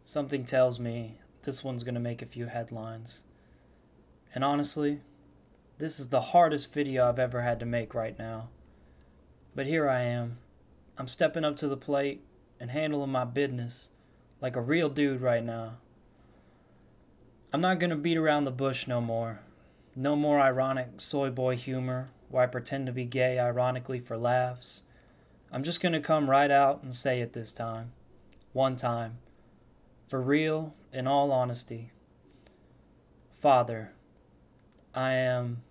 Something tells me this one's gonna make a few headlines. And honestly, this is the hardest video I've ever had to make right now. But here I am. I'm stepping up to the plate and handling my business like a real dude right now. I'm not gonna beat around the bush no more. No more ironic soy boy humor where I pretend to be gay ironically for laughs. I'm just gonna come right out and say it this time. One time. For real, in all honesty. Father, I am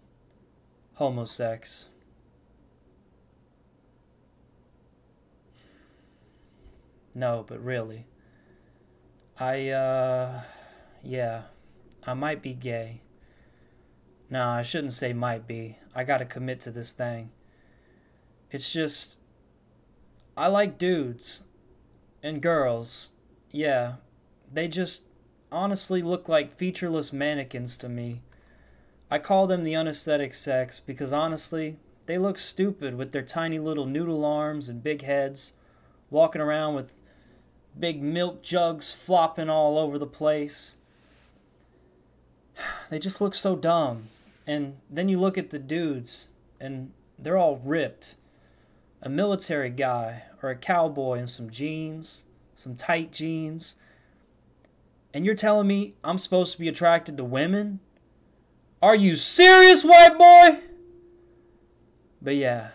homosex. No, but really. Yeah, I might be gay. No, I shouldn't say might be. I gotta commit to this thing. It's just, I like dudes and girls. Yeah, they just honestly look like featureless mannequins to me. I call them the unaesthetic sex because honestly, they look stupid with their tiny little noodle arms and big heads, walking around with big milk jugs flopping all over the place. They just look so dumb. And then you look at the dudes, and they're all ripped. A military guy or a cowboy in some jeans, some tight jeans. And you're telling me I'm supposed to be attracted to women? Are you serious, white boy? But yeah.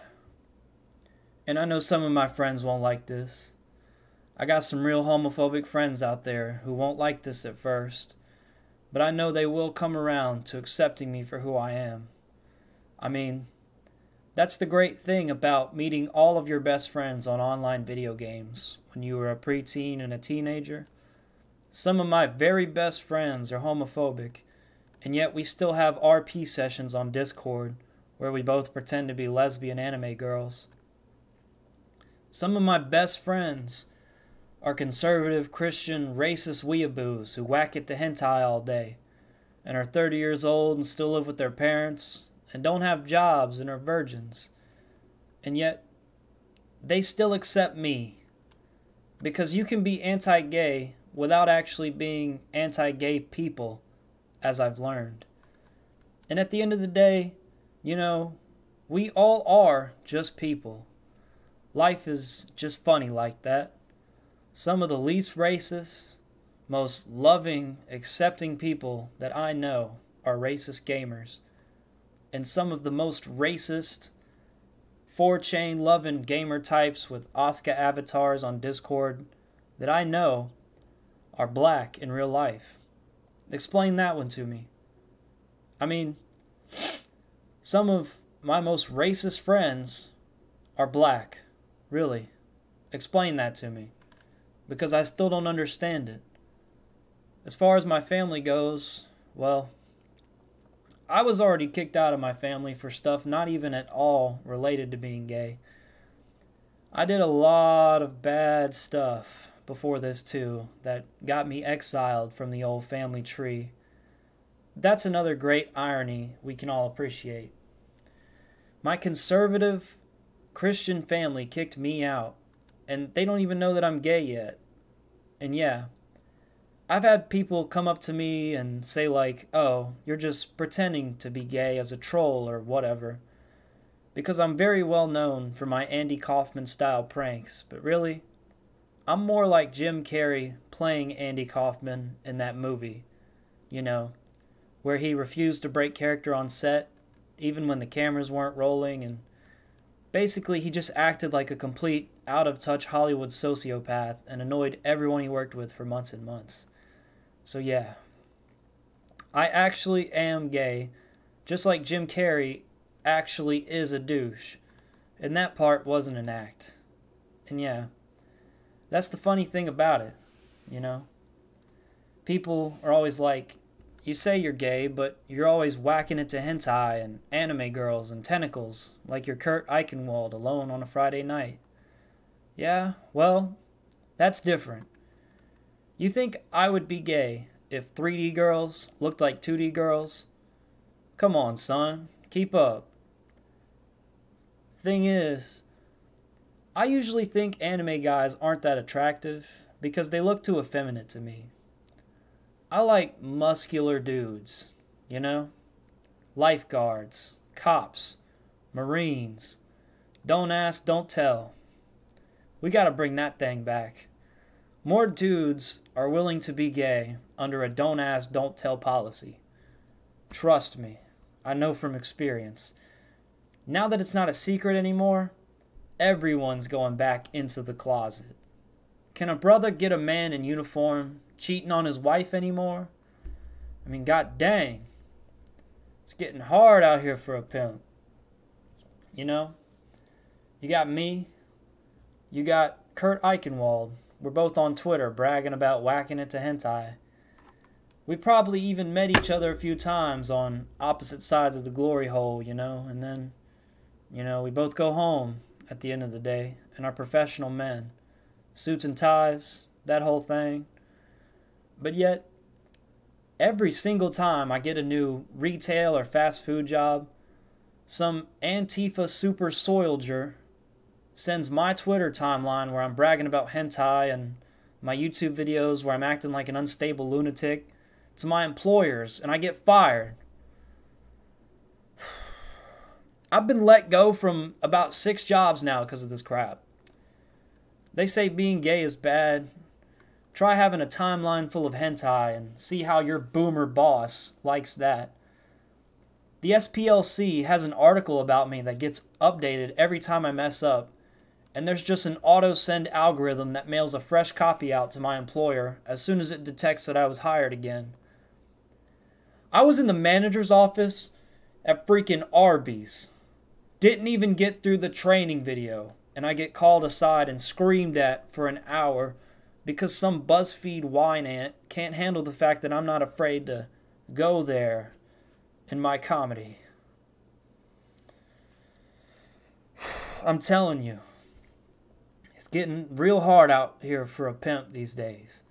And I know some of my friends won't like this. I got some real homophobic friends out there who won't like this at first. But I know they will come around to accepting me for who I am. I mean, that's the great thing about meeting all of your best friends on online video games when you were a preteen and a teenager. Some of my very best friends are homophobic, and yet we still have RP sessions on Discord where we both pretend to be lesbian anime girls. Some of my best friends are conservative, Christian, racist weeaboos who whack it to hentai all day and are 30 years old and still live with their parents and don't have jobs and are virgins. And yet, they still accept me. Because you can be anti-gay without actually being anti-gay people, as I've learned. And at the end of the day, you know, we all are just people. Life is just funny like that. Some of the least racist, most loving, accepting people that I know are racist gamers. And some of the most racist, 4chan loving gamer types with Oscar avatars on Discord that I know are black in real life. Explain that one to me. I mean, some of my most racist friends are black. Really. Explain that to me. Because I still don't understand it. As far as my family goes, well, I was already kicked out of my family for stuff not even at all related to being gay. I did a lot of bad stuff before this too that got me exiled from the old family tree. That's another great irony we can all appreciate. My conservative Christian family kicked me out, and they don't even know that I'm gay yet. And yeah, I've had people come up to me and say like, oh, you're just pretending to be gay as a troll or whatever. Because I'm very well known for my Andy Kaufman style pranks, but really, I'm more like Jim Carrey playing Andy Kaufman in that movie, you know, where he refused to break character on set, even when the cameras weren't rolling, and basically he just acted like a complete out-of-touch Hollywood sociopath and annoyed everyone he worked with for months and months. So yeah, I actually am gay, just like Jim Carrey actually is a douche, and that part wasn't an act. And yeah, that's the funny thing about it, you know? People are always like, you say you're gay, but you're always whacking it to hentai and anime girls and tentacles, like you're Kurt Eichenwald alone on a Friday night. Yeah, well, that's different. You think I would be gay if 3D girls looked like 2D girls? Come on, son, keep up. Thing is, I usually think anime guys aren't that attractive because they look too effeminate to me. I like muscular dudes, you know? Lifeguards, cops, Marines. Don't ask, don't tell. We gotta bring that thing back. More dudes are willing to be gay under a don't ask, don't tell policy. Trust me, I know from experience. Now that it's not a secret anymore, everyone's going back into the closet. Can a brother get a man in uniform cheating on his wife anymore? I mean, god dang. It's getting hard out here for a pimp. You know? You got me. You got Kurt Eichenwald. We're both on Twitter bragging about whacking it to hentai. We probably even met each other a few times on opposite sides of the glory hole, you know? And then, you know, we both go home at the end of the day and are professional men. Suits and ties, that whole thing. But yet, every single time I get a new retail or fast food job, some Antifa super soilger sends my Twitter timeline where I'm bragging about hentai and my YouTube videos where I'm acting like an unstable lunatic to my employers, and I get fired. I've been let go from about 6 jobs now because of this crap. They say being gay is bad. Try having a timeline full of hentai and see how your boomer boss likes that. The SPLC has an article about me that gets updated every time I mess up, and there's just an auto-send algorithm that mails a fresh copy out to my employer as soon as it detects that I was hired again. I was in the manager's office at freaking Arby's. Didn't even get through the training video, and I get called aside and screamed at for an hour because some BuzzFeed wine ant can't handle the fact that I'm not afraid to go there in my comedy. I'm telling you, it's getting real hard out here for a pimp these days.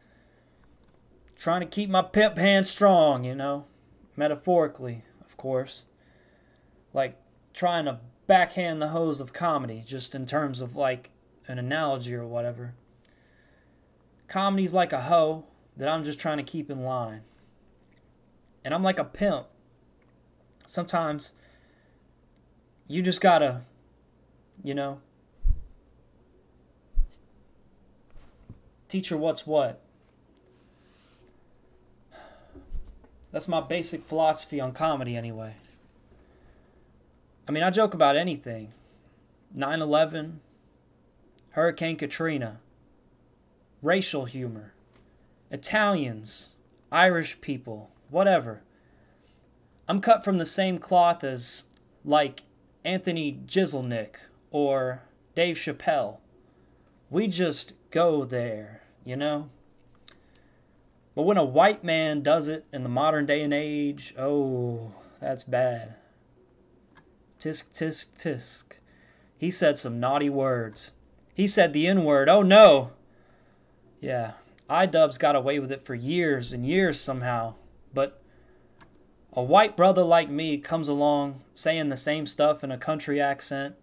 Trying to keep my pimp hand strong, you know, metaphorically, of course. Like trying to backhand the hose of comedy, just in terms of like an analogy or whatever. Comedy's like a hoe that I'm just trying to keep in line. And I'm like a pimp. Sometimes you just gotta, you know, teach her what's what. That's my basic philosophy on comedy anyway. I mean, I joke about anything. 9/11, Hurricane Katrina, racial humor, Italians, Irish people, whatever. I'm cut from the same cloth as, like, Anthony Jeselnik or Dave Chappelle. We just go there, you know? But when a white man does it in the modern day and age, oh, that's bad. Tisk, tisk, tisk. He said some naughty words. He said the N-word. Oh, no. Yeah, iDubbbz got away with it for years and years somehow. But a white brother like me comes along saying the same stuff in a country accent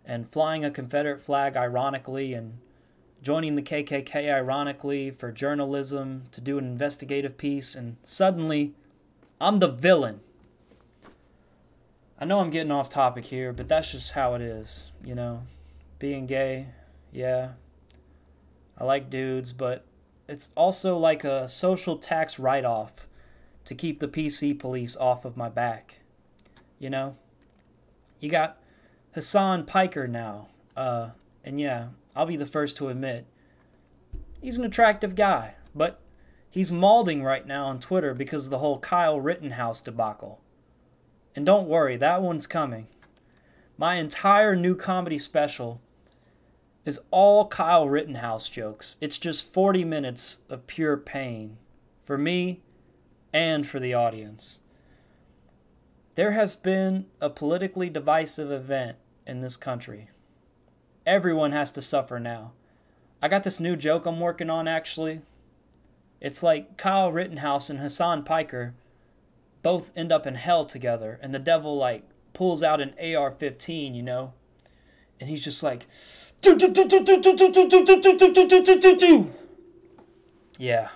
and flying a Confederate flag ironically and joining the KKK ironically for journalism to do an investigative piece, and suddenly I'm the villain. I know I'm getting off topic here, but that's just how it is, you know. Being gay, yeah. I like dudes, but it's also like a social tax write-off to keep the PC police off of my back. You know? You got Hassan Piker now. And yeah, I'll be the first to admit, he's an attractive guy, but he's mauling right now on Twitter because of the whole Kyle Rittenhouse debacle. And don't worry, that one's coming. My entire new comedy special is all Kyle Rittenhouse jokes. It's just 40 minutes of pure pain for me and for the audience. There has been a politically divisive event in this country. Everyone has to suffer now. I got this new joke I'm working on, actually. It's like Kyle Rittenhouse and Hassan Piker both end up in hell together, and the devil, like, pulls out an AR-15, you know? And he's just like, Yeah.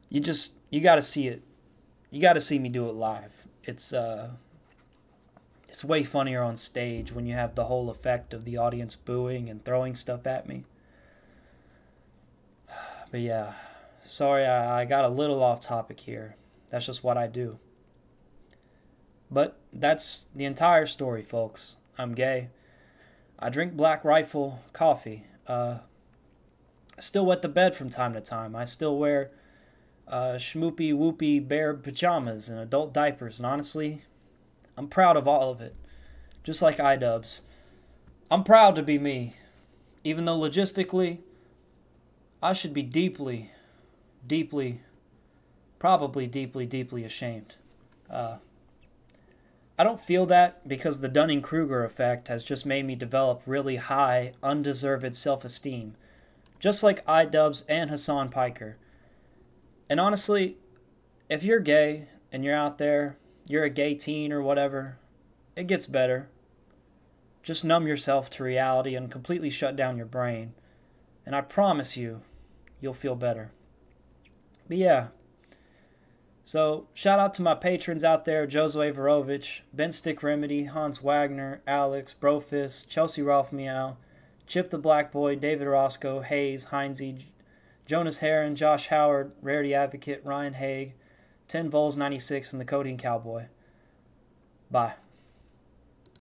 You gotta see it. You gotta see me do it live. It's way funnier on stage when you have the whole effect of the audience booing and throwing stuff at me. But yeah, sorry I got a little off topic here. That's just what I do. But that's the entire story, folks. I'm gay. I drink Black Rifle coffee. I still wet the bed from time to time. I still wear schmoopy whoopy bear pajamas and adult diapers. And honestly, I'm proud of all of it. Just like iDubbbz. I'm proud to be me. Even though logistically, I should be deeply, probably deeply ashamed. I don't feel that because the Dunning-Kruger effect has just made me develop really high, undeserved self-esteem. Just like iDubbbz and Hassan Piker. And honestly, if you're gay and you're out there, you're a gay teen or whatever, it gets better. Just numb yourself to reality and completely shut down your brain. And I promise you, you'll feel better. But yeah. So, shout out to my patrons out there, Jozo Ajvarović, Bentstickremedy, Hans Wagner, Alex, Brofist, Chelsea Roflmeow, ChipThaBlackBoy, David Orosco, Hayes, Heinzy, Jonas Haran, Josh Howard, RarityAdvocate, Ryan Haag, 10 Vols 96, and the ChipThaBlackBoy. Bye.